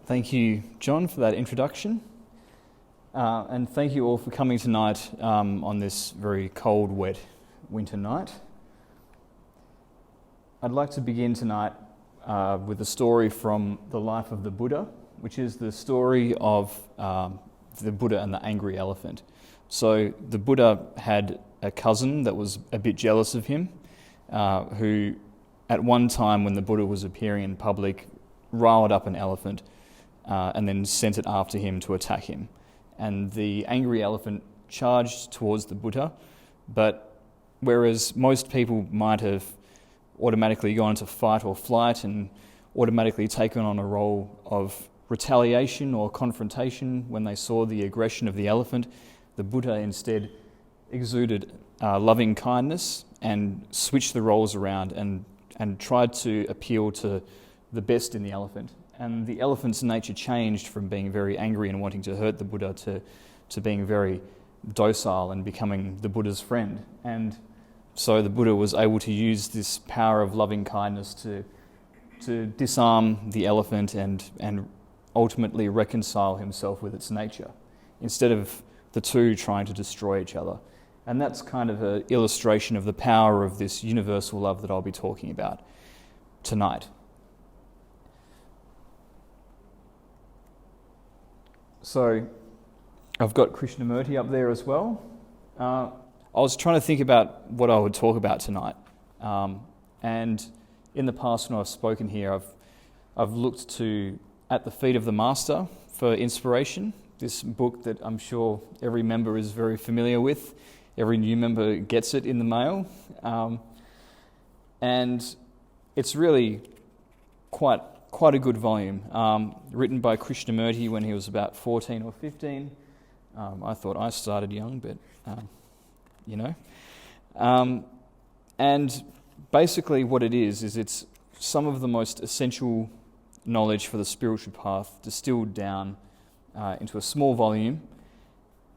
Thank you, John, for that introduction. And thank you all for coming tonight on this very cold, wet winter night. I'd like to begin tonight with a story from the life of the Buddha, which is the story of the Buddha and the angry elephant. So the Buddha had a cousin that was a bit jealous of him, who at one time when the Buddha was appearing in public, riled up an elephant and then sent it after him to attack him. And the angry elephant charged towards the Buddha, but whereas most people might have automatically gone into fight or flight and automatically taken on a role of retaliation or confrontation when they saw the aggression of the elephant, the Buddha instead exuded loving kindness and switched the roles around and tried to appeal to the best in the elephant. And the elephant's nature changed from being very angry and wanting to hurt the Buddha to being very docile and becoming the Buddha's friend. And so the Buddha was able to use this power of loving kindness to disarm the elephant and ultimately reconcile himself with its nature, instead of the two trying to destroy each other. And that's kind of an illustration of the power of this universal love that I'll be talking about tonight. So I've got Krishnamurti up there as well. I was trying to think about what I would talk about tonight. And in the past when I've spoken here, I've looked At the Feet of the Master for inspiration, this book that I'm sure every member is very familiar with. Every new member gets it in the mail. And it's really quite a good volume, written by Krishnamurti when he was about 14 or 15. I thought I started young, but and basically what it is it's some of the most essential knowledge for the spiritual path distilled down into a small volume.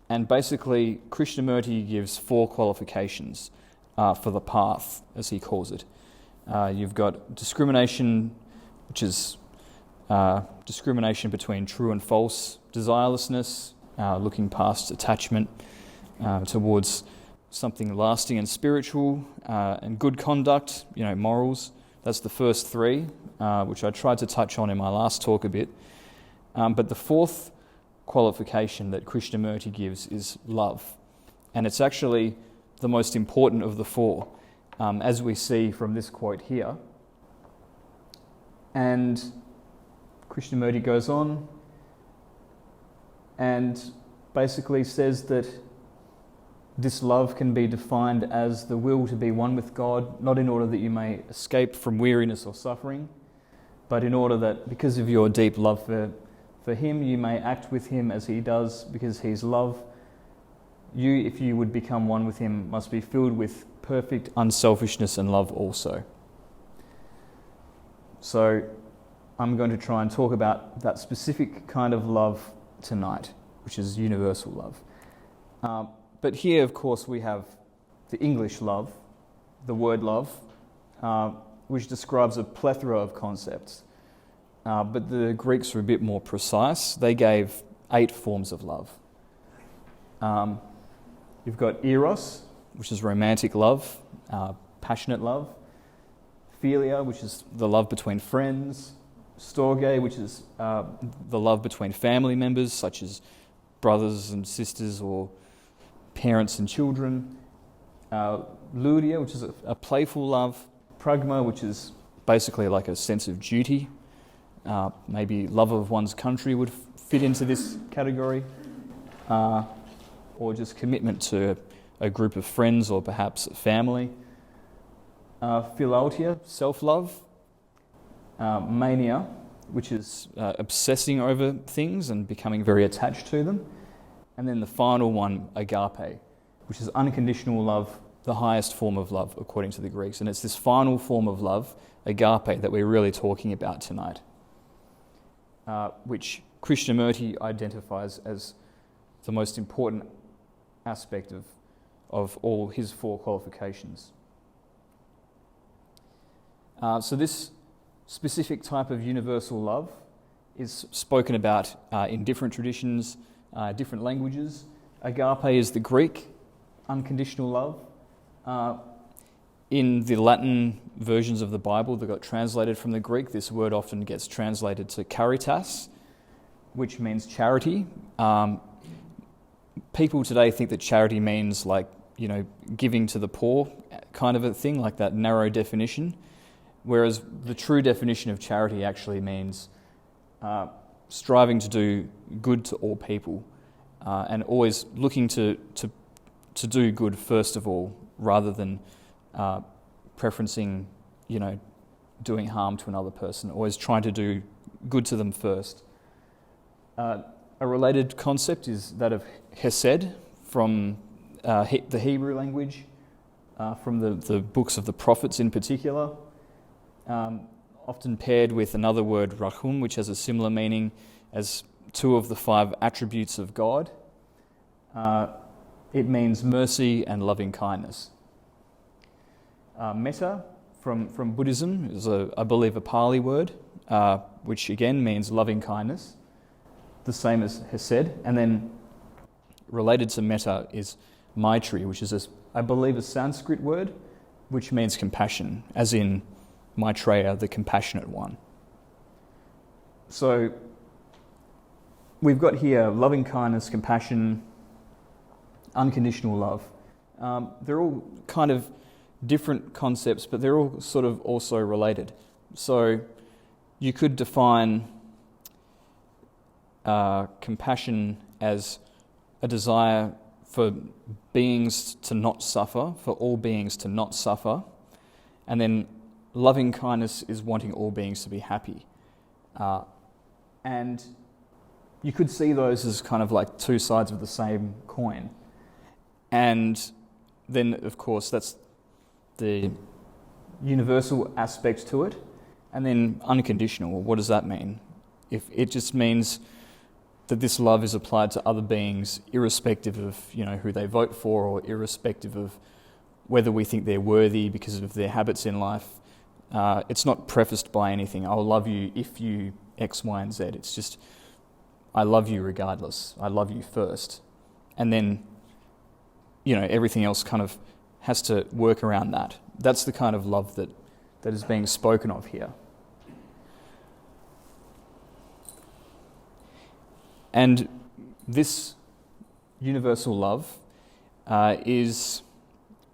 And basically Krishnamurti gives 4 qualifications for the path, as he calls it. You've got discrimination, which is discrimination between true and false, desirelessness, looking past attachment towards something lasting and spiritual, and good conduct, morals. That's the first 3, which I tried to touch on in my last talk a bit. But the 4th qualification that Krishnamurti gives is love. And it's actually the most important of the 4, as we see from this quote here. And Krishnamurti goes on and basically says that this love can be defined as the will to be one with God, not in order that you may escape from weariness or suffering, but in order that because of your deep love for him, you may act with him as he does, because he's love. You, if you would become one with him, must be filled with perfect unselfishness and love also. So I'm going to try and talk about that specific kind of love tonight, which is universal love. But here, of course, we have the English love, the word love, which describes a plethora of concepts. But the Greeks were a bit more precise. They gave 8 forms of love. You've got eros, which is romantic love, passionate love. Philia, which is the love between friends. Storge, which is the love between family members, such as brothers and sisters or parents and children. Ludia, which is a playful love. Pragma, which is basically like a sense of duty. Maybe love of one's country would fit into this category. Or just commitment to a group of friends or perhaps a family. Philautia, self-love. Mania, which is obsessing over things and becoming very attached to them. And then the final one, agape, which is unconditional love, the highest form of love, according to the Greeks. And it's this final form of love, agape, that we're really talking about tonight, which Krishnamurti identifies as the most important aspect of all his 4 qualifications. So this specific type of universal love is spoken about in different traditions, different languages. Agape is the Greek, unconditional love. In the Latin versions of the Bible that got translated from the Greek, this word often gets translated to caritas, which means charity. People today think that charity means giving to the poor kind of a thing, like that narrow definition, whereas the true definition of charity actually means striving to do good to all people and always looking to do good first of all, rather than preferencing, doing harm to another person, always trying to do good to them first. A related concept is that of hesed from the Hebrew language, from the books of the prophets in particular, often paired with another word, rachum, which has a similar meaning as 2 of the 5 attributes of God. It means mercy and loving kindness. Metta from Buddhism is, I believe, a Pali word, which again means loving kindness, the same as hesed. And then related to metta is maitri, which is, I believe, a Sanskrit word, which means compassion, as in Maitreya, the compassionate one. So we've got here loving kindness, compassion, unconditional love. They're all kind of different concepts, but they're all sort of also related. So you could define compassion as a desire for beings to not suffer, for all beings to not suffer, and then loving kindness is wanting all beings to be happy. And you could see those as kind of like 2 sides of the same coin. And then, of course, that's the universal aspect to it. And then unconditional, what does that mean? If it just means that this love is applied to other beings irrespective of, who they vote for, or irrespective of whether we think they're worthy because of their habits in life. It's not prefaced by anything. I'll love you if you X, Y, and Z. It's just, I love you regardless. I love you first. And then, everything else kind of has to work around that. That's the kind of love that is being spoken of here. And this universal love is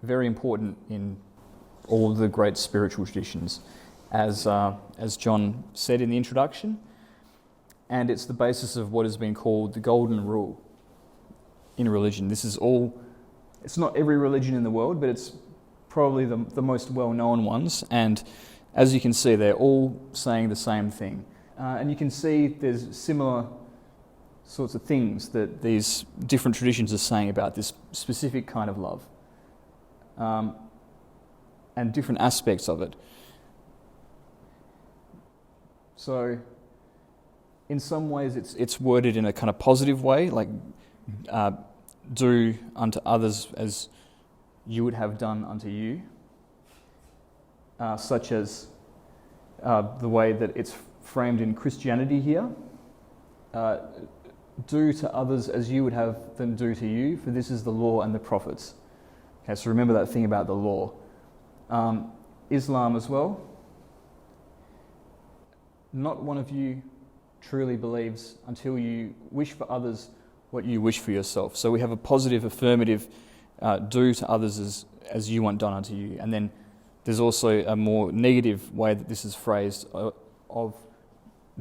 very important in all the great spiritual traditions, as John said in the introduction, and it's the basis of what has been called the golden rule in religion. This is it's not every religion in the world, but it's probably the most well-known ones, and as you can see, they're all saying the same thing. And you can see there's similar sorts of things that these different traditions are saying about this specific kind of love, and different aspects of it. So in some ways it's worded in a kind of positive way, like do unto others as you would have done unto you, such as the way that it's framed in Christianity here. Do to others as you would have them do to you, for this is the law and the prophets. Okay, so remember that thing about the law. Islam as well. Not one of you truly believes until you wish for others what you wish for yourself. So we have a positive, affirmative, do to others as you want done unto you. And then there's also a more negative way that this is phrased of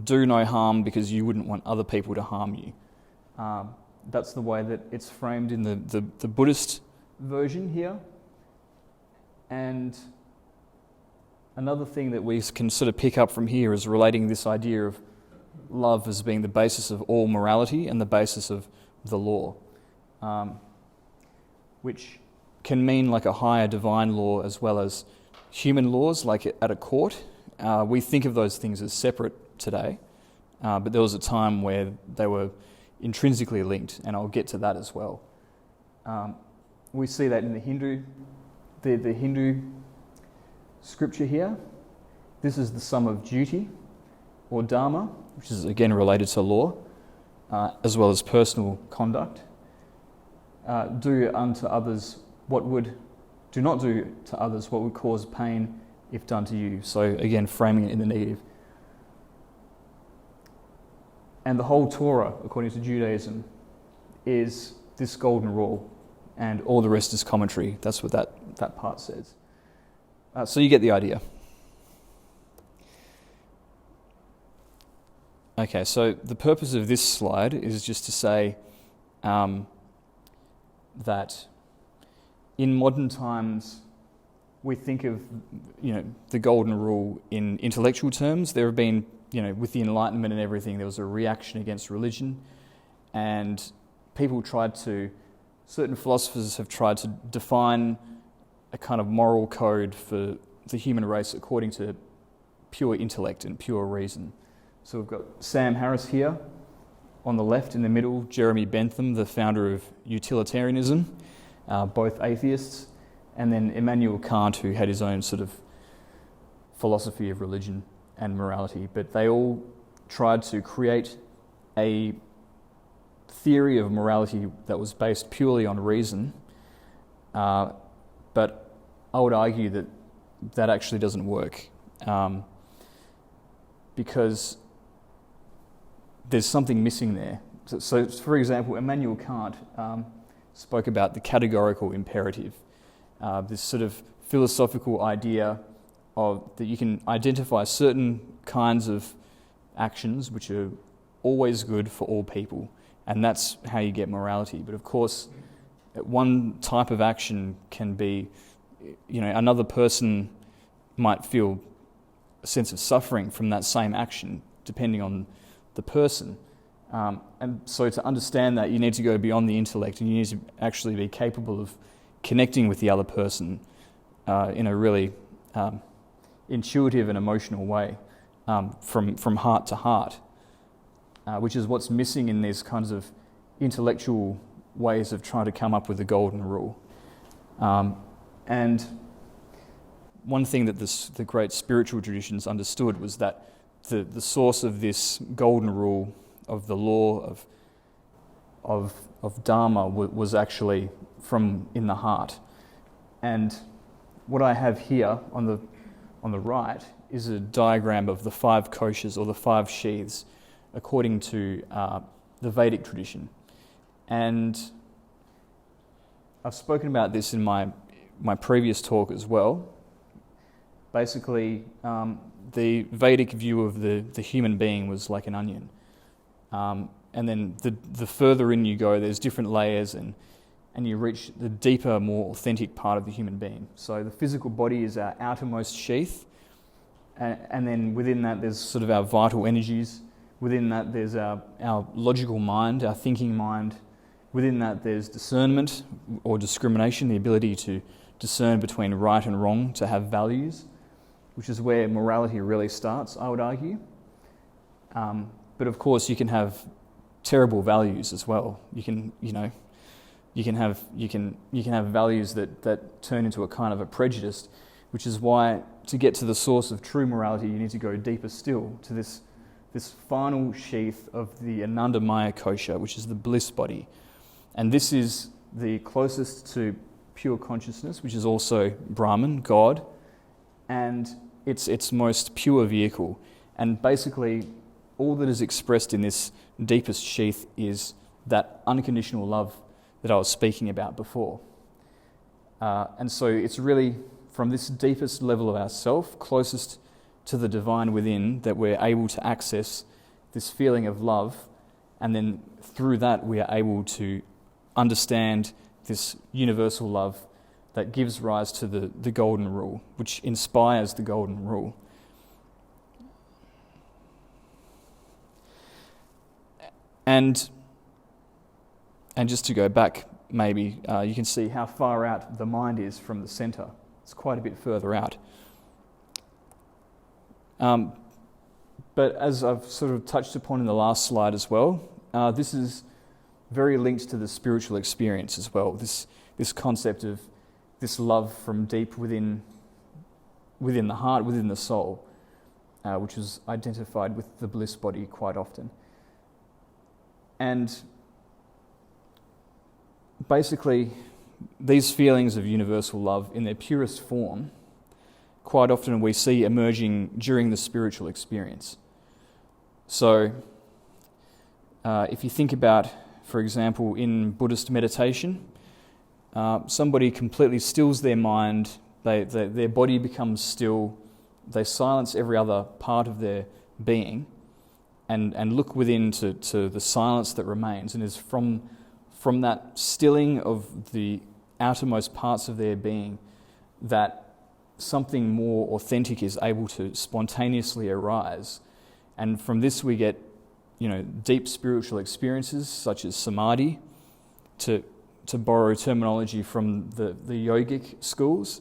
do no harm because you wouldn't want other people to harm you. That's the way that it's framed in the Buddhist version here. And another thing that we can sort of pick up from here is relating this idea of love as being the basis of all morality and the basis of the law, which can mean like a higher divine law as well as human laws, like at a court. We think of those things as separate today, but there was a time where they were intrinsically linked, and I'll get to that as well. We see that in the Hindu scripture here. This is the sum of duty, or Dharma, which is again related to law, as well as personal conduct. Do not do to others what would cause pain if done to you. So again, framing it in the negative. And the whole Torah, according to Judaism, is this golden rule, and all the rest is commentary. That's what that part says. So you get the idea. Okay, so the purpose of this slide is just to say that in modern times we think of the golden rule in intellectual terms. There have been, with the Enlightenment and everything, there was a reaction against religion, and certain philosophers have tried to define a kind of moral code for the human race according to pure intellect and pure reason. So we've got Sam Harris here on the left, in the middle, Jeremy Bentham, the founder of utilitarianism, both atheists, and then Immanuel Kant, who had his own sort of philosophy of religion and morality. But they all tried to create a theory of morality that was based purely on reason, but I would argue that actually doesn't work, because there's something missing there. So for example, Immanuel Kant spoke about the categorical imperative, this sort of philosophical idea of that you can identify certain kinds of actions which are always good for all people, and that's how you get morality. But of course, one type of action can be, another person might feel a sense of suffering from that same action, depending on the person. And so to understand that, you need to go beyond the intellect, and you need to actually be capable of connecting with the other person in a really intuitive and emotional way, from heart to heart, which is what's missing in these kinds of intellectual ways of trying to come up with the golden rule. And one thing that the great spiritual traditions understood was that the source of this golden rule, of the law of Dharma, was actually from in the heart. And what I have here on the right is a diagram of the 5 koshas, or the 5 sheaths, according to the Vedic tradition. And I've spoken about this in my previous talk as well. Basically, the Vedic view of the human being was like an onion. And then the further in you go, there's different layers, and you reach the deeper, more authentic part of the human being. So the physical body is our outermost sheath, and then within that there's sort of our vital energies. Within that there's our logical mind, our thinking mind. Within that there's discernment or discrimination, the ability to discern between right and wrong, to have values, which is where morality really starts, I would argue. But of course, you can have terrible values as well. You can have values that turn into a kind of a prejudice, which is why, to get to the source of true morality, you need to go deeper still to this final sheath of the Anandamaya kosha, which is the bliss body. And this is the closest to pure consciousness, which is also Brahman, God, and it's its most pure vehicle. And basically, all that is expressed in this deepest sheath is that unconditional love that I was speaking about before. And so it's really from this deepest level of ourself, closest to the divine within, that we're able to access this feeling of love, and then through that we are able to understand this universal love that gives rise to the golden rule, which inspires the golden rule. And just to go back, maybe, you can see how far out the mind is from the centre. It's quite a bit further out. But as I've sort of touched upon in the last slide as well, this is very linked to the spiritual experience as well, this concept of this love from deep within the heart, within the soul. which was identified with the bliss body quite often. And basically, these feelings of universal love in their purest form, quite often we see emerging during the spiritual experience. So, if you think about, for example, in Buddhist meditation, somebody completely stills their mind, their body becomes still, they silence every other part of their being and look within to the silence that remains, and is from that stilling of the outermost parts of their being that something more authentic is able to spontaneously arise. And from this we get, deep spiritual experiences such as samadhi, to borrow terminology from the yogic schools.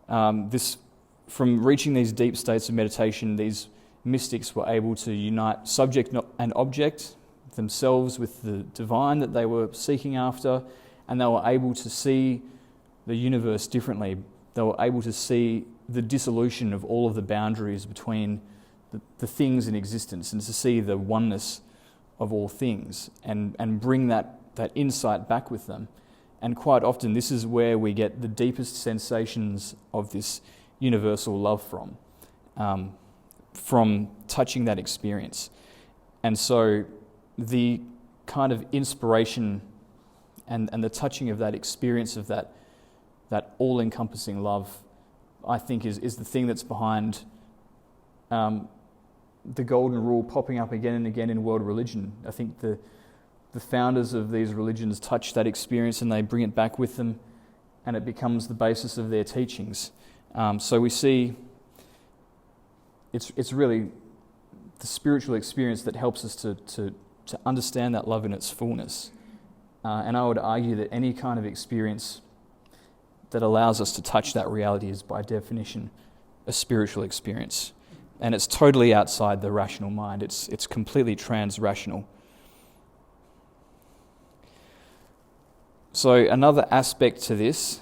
From reaching these deep states of meditation, these mystics were able to unite subject and object, themselves with the divine that they were seeking after, and they were able to see the universe differently. They were able to see the dissolution of all of the boundaries between the things in existence, and to see the oneness of all things, and bring that insight back with them. And quite often this is where we get the deepest sensations of this universal love from touching that experience. And so the kind of inspiration and the touching of that experience of that all-encompassing love, I think is the thing that's behind the golden rule popping up again and again in world religion. I think the founders of these religions touch that experience and they bring it back with them, and it becomes the basis of their teachings. So we see it's really the spiritual experience that helps us to understand that love in its fullness. And I would argue that any kind of experience that allows us to touch that reality is by definition a spiritual experience. And it's totally outside the rational mind. It's completely trans-rational. So another aspect to this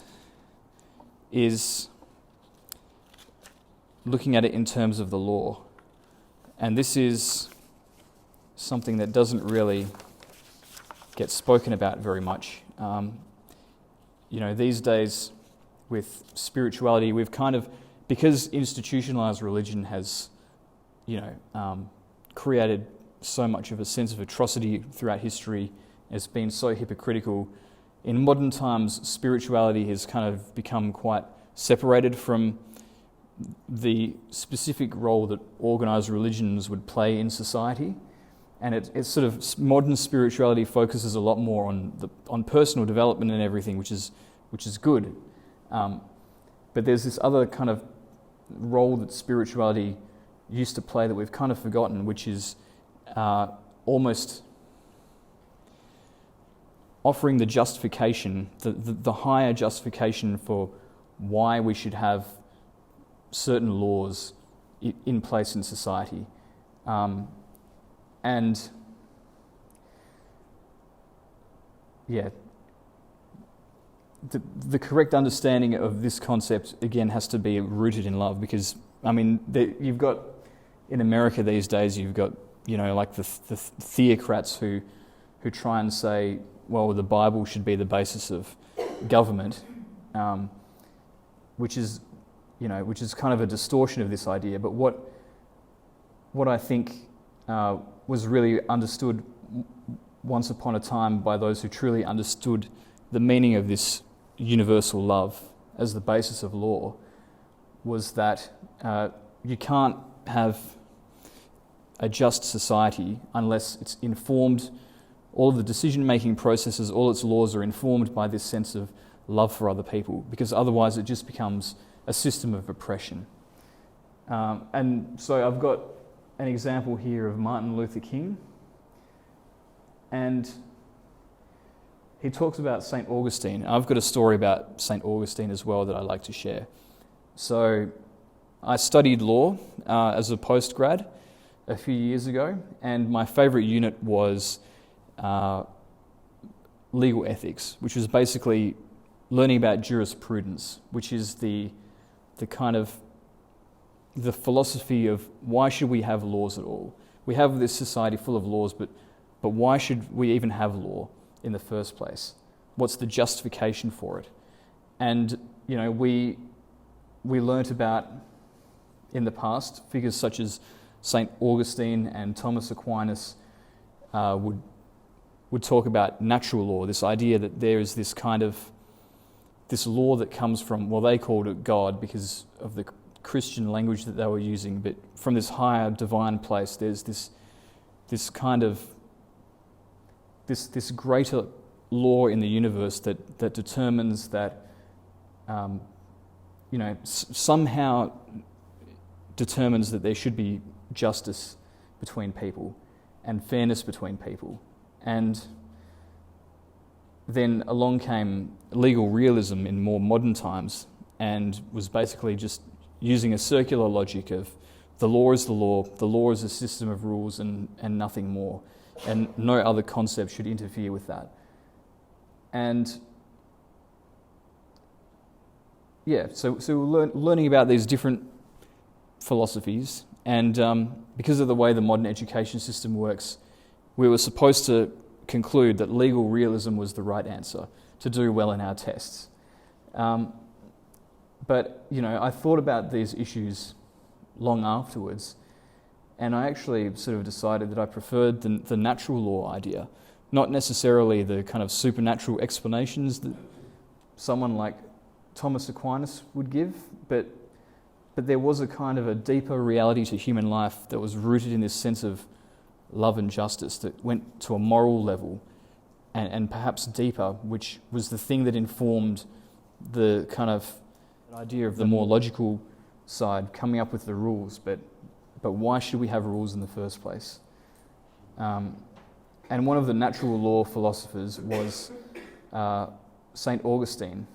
is looking at it in terms of the law. And this is something that doesn't really get spoken about very much. These days with spirituality, we've kind of, because institutionalized religion has, created so much of a sense of atrocity throughout history, it's been so hypocritical. In modern times, spirituality has kind of become quite separated from the specific role that organized religions would play in society. And it's sort of, modern spirituality focuses a lot more on personal development and everything, which is good. But there's this other kind of role that spirituality used to play that we've kind of forgotten, which is almost offering the justification, the higher justification for why we should have certain laws in place in society. The correct understanding of this concept, again, has to be rooted in love, because, you've got, in America these days, you've got, like the theocrats who try and say, well, the Bible should be the basis of government, which is kind of a distortion of this idea. But what I think was really understood once upon a time by those who truly understood the meaning of this universal love as the basis of law was that you can't have a just society unless it's informed, all of the decision-making processes, all its laws are informed by this sense of love for other people, because otherwise it just becomes a system of oppression. And so I've got an example here of Martin Luther King, and he talks about St. Augustine. I've got a story about St. Augustine as well that I'd like to share. So I studied law as a postgrad a few years ago, and my favourite unit was legal ethics, which was basically learning about jurisprudence, which is the kind of the philosophy of why should we have laws at all? We have this society full of laws, but why should we even have law in the first place? What's the justification for it? And we learnt about in the past figures such as St. Augustine and Thomas Aquinas would talk about natural law, this idea that there is this kind of this law that comes from, well, they called it God because of the Christian language that they were using, but from this higher divine place, there's this kind of this greater law in the universe that determines that somehow determines that there should be justice between people and fairness between people. And then along came legal realism in more modern times and was basically just using a circular logic of the law is the law is a system of rules and nothing more, and no other concept should interfere with that. And so we're learning about these different philosophies, and because of the way the modern education system works, we were supposed to conclude that legal realism was the right answer to do well in our tests. But I thought about these issues long afterwards, and I actually sort of decided that I preferred the natural law idea, not necessarily the kind of supernatural explanations that someone like Thomas Aquinas would give, but there was a kind of a deeper reality to human life that was rooted in this sense of love and justice that went to a moral level and perhaps deeper, which was the thing that informed the kind of idea of the more logical side, coming up with the rules, but why should we have rules in the first place? And one of the natural law philosophers was St. Augustine,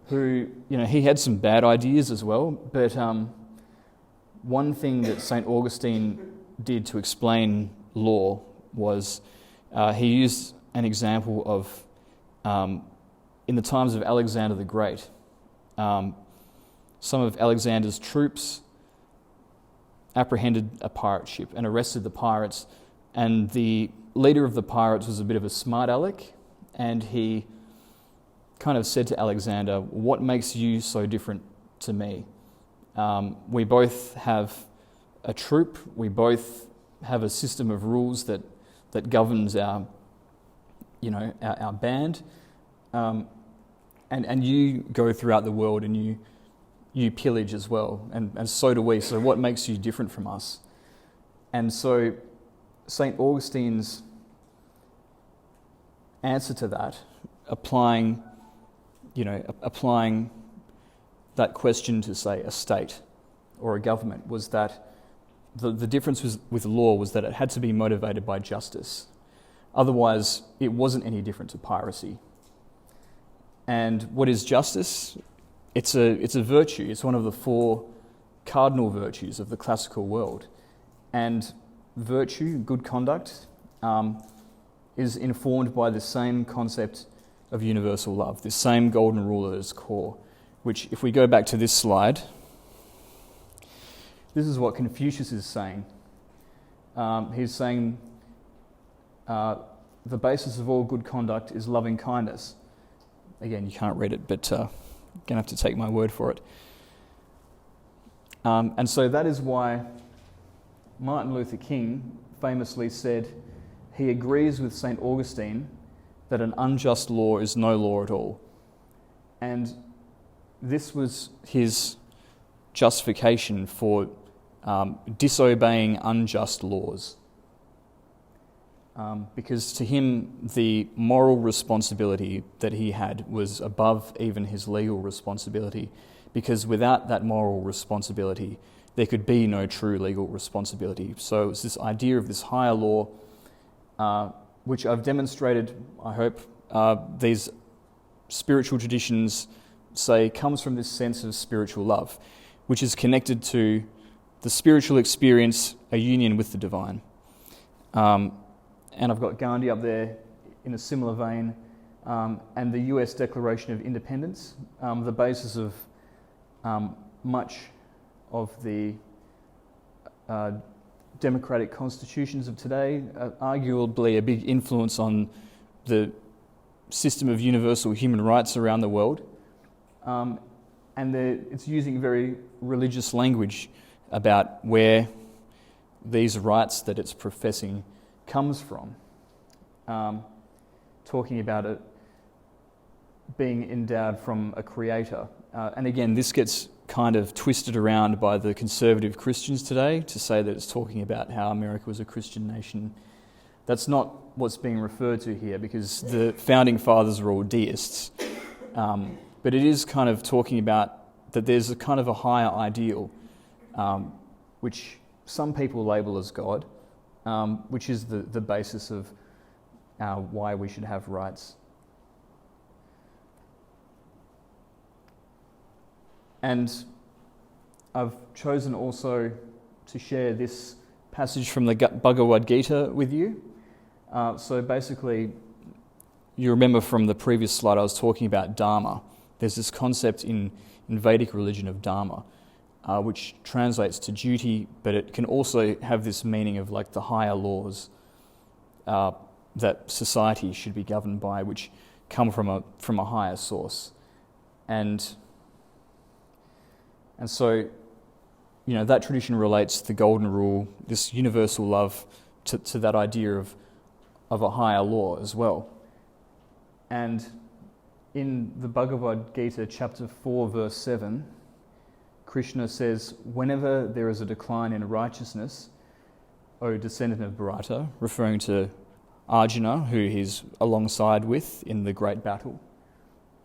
who, he had some bad ideas as well, but one thing that St. Augustine did to explain law was he used an example of in the times of Alexander the Great, some of Alexander's troops apprehended a pirate ship and arrested the pirates, and the leader of the pirates was a bit of a smart aleck, and he kind of said to Alexander, "What makes you so different to me? We both have a troop, we both have a system of rules that governs our band, and you go throughout the world and you pillage as well, and so do we. So what makes you different from us?" And so St. Augustine's answer to that, applying that question to, say, a state or a government, was that the difference with law was that it had to be motivated by justice. Otherwise, it wasn't any different to piracy. And what is justice? It's a virtue. It's one of the 4 cardinal virtues of the classical world. And virtue, good conduct, is informed by the same concept of universal love, this same golden rule at its core, which, if we go back to this slide, this is what Confucius is saying. He's saying the basis of all good conduct is loving kindness. Again, you can't read it, but you're going to have to take my word for it. And so that is why Martin Luther King famously said he agrees with St. Augustine that an unjust law is no law at all. And this was his justification for disobeying unjust laws. Because to him, the moral responsibility that he had was above even his legal responsibility, because without that moral responsibility, there could be no true legal responsibility. So it's this idea of this higher law, which I've demonstrated, I hope, these spiritual traditions say comes from this sense of spiritual love, which is connected to the spiritual experience, a union with the divine. And I've got Gandhi up there in a similar vein, and the US Declaration of Independence, the basis of much of the democratic constitutions of today, arguably a big influence on the system of universal human rights around the world. And it's using very religious language about where these rights that it's professing comes from. Talking about it being endowed from a creator. And again, this gets kind of twisted around by the conservative Christians today to say that it's talking about how America was a Christian nation. That's not what's being referred to here, because the founding fathers were all deists. But it is kind of talking about that there's a kind of a higher ideal, which some people label as God, which is the basis of why we should have rights. And I've chosen also to share this passage from the Bhagavad Gita with you. So basically, you remember from the previous slide I was talking about Dharma. There's this concept in Vedic religion of Dharma, which translates to duty, but it can also have this meaning of like the higher laws that society should be governed by, which come from a higher source. And so, that tradition relates the golden rule, this universal love, to that idea of a higher law as well. And in the Bhagavad Gita, chapter 4, verse 7, Krishna says, "Whenever there is a decline in righteousness, O descendant of Bharata," referring to Arjuna, who he's alongside with in the great battle,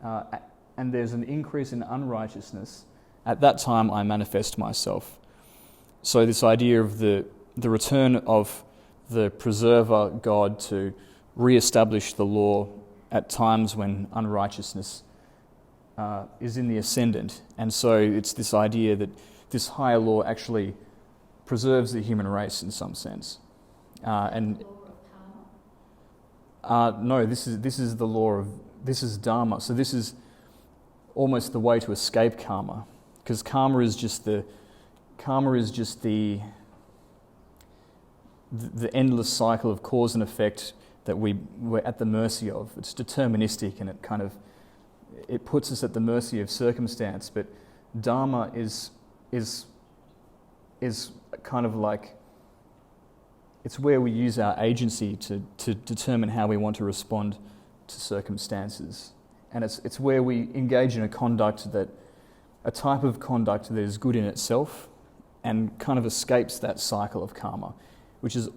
"and there's an increase in unrighteousness, at that time I manifest myself." So this idea of the return of the preserver God to re-establish the law at times when unrighteousness is in the ascendant. And so it's this idea that this higher law actually preserves the human race in some sense. No, this is the law of, this is Dharma. So this is almost the way to escape karma, because karma is just the endless cycle of cause and effect that we're at the mercy of. It's deterministic, and it puts us at the mercy of circumstance. But Dharma is kind of like, it's where we use our agency to determine how we want to respond to circumstances. And it's where we engage in a type of conduct that is good in itself and kind of escapes that cycle of karma, which is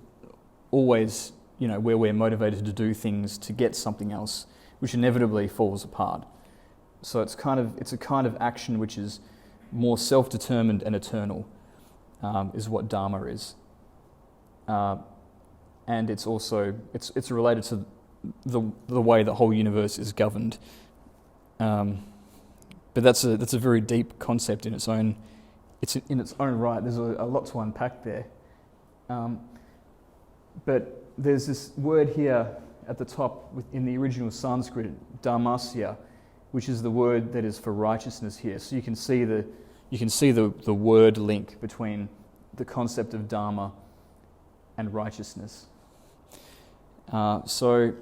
always, where we're motivated to do things to get something else, which inevitably falls apart. So it's a kind of action which is more self-determined and eternal, is what Dharma is. And it's also, it's related to the way the whole universe is governed. But that's a very deep concept in its own right. There's a lot to unpack there. But there's this word here at the top in the original Sanskrit, dharmasya, which is the word that is for righteousness here. So you can see the word link between the concept of dharma and righteousness. So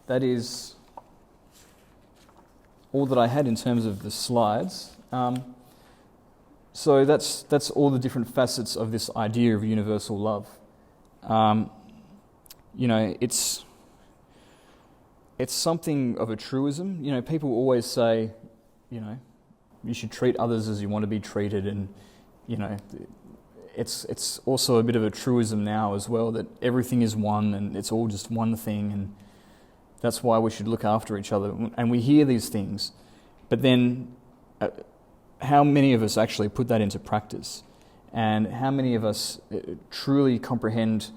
that is all that I had in terms of the slides. So that's all the different facets of this idea of universal love. It's something of a truism. People always say, you should treat others as you want to be treated, and it's also a bit of a truism now as well, that everything is one and it's all just one thing, and that's why we should look after each other. And we hear these things, but then how many of us actually put that into practice? And how many of us truly comprehend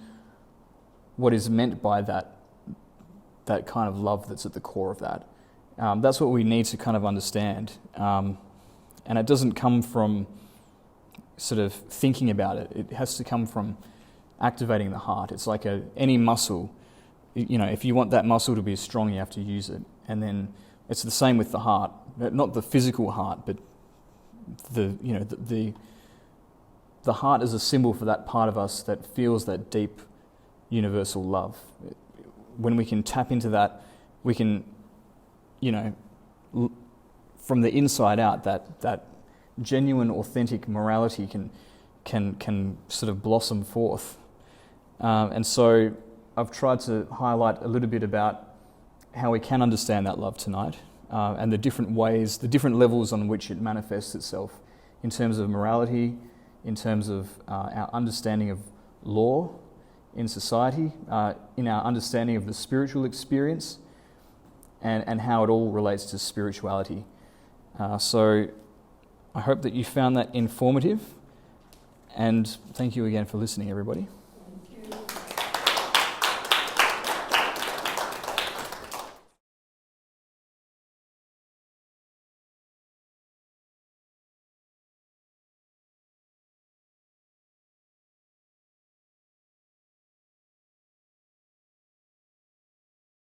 what is meant by that kind of love that's at the core of that? That's what we need to kind of understand. And it doesn't come from sort of thinking about it. It has to come from activating the heart. It's like any muscle. If you want that muscle to be strong, you have to use it. And then It's the same with the heart, not the physical heart, but the heart is a symbol for that part of us that feels that deep universal love. When we can tap into that, we can, from the inside out, that genuine, authentic morality can sort of blossom forth. And so I've tried to highlight a little bit about how we can understand that love tonight, and the different ways, the different levels on which it manifests itself in terms of morality, in terms of our understanding of law in society, in our understanding of the spiritual experience, and how it all relates to spirituality. So I hope that you found that informative, and thank you again for listening, everybody.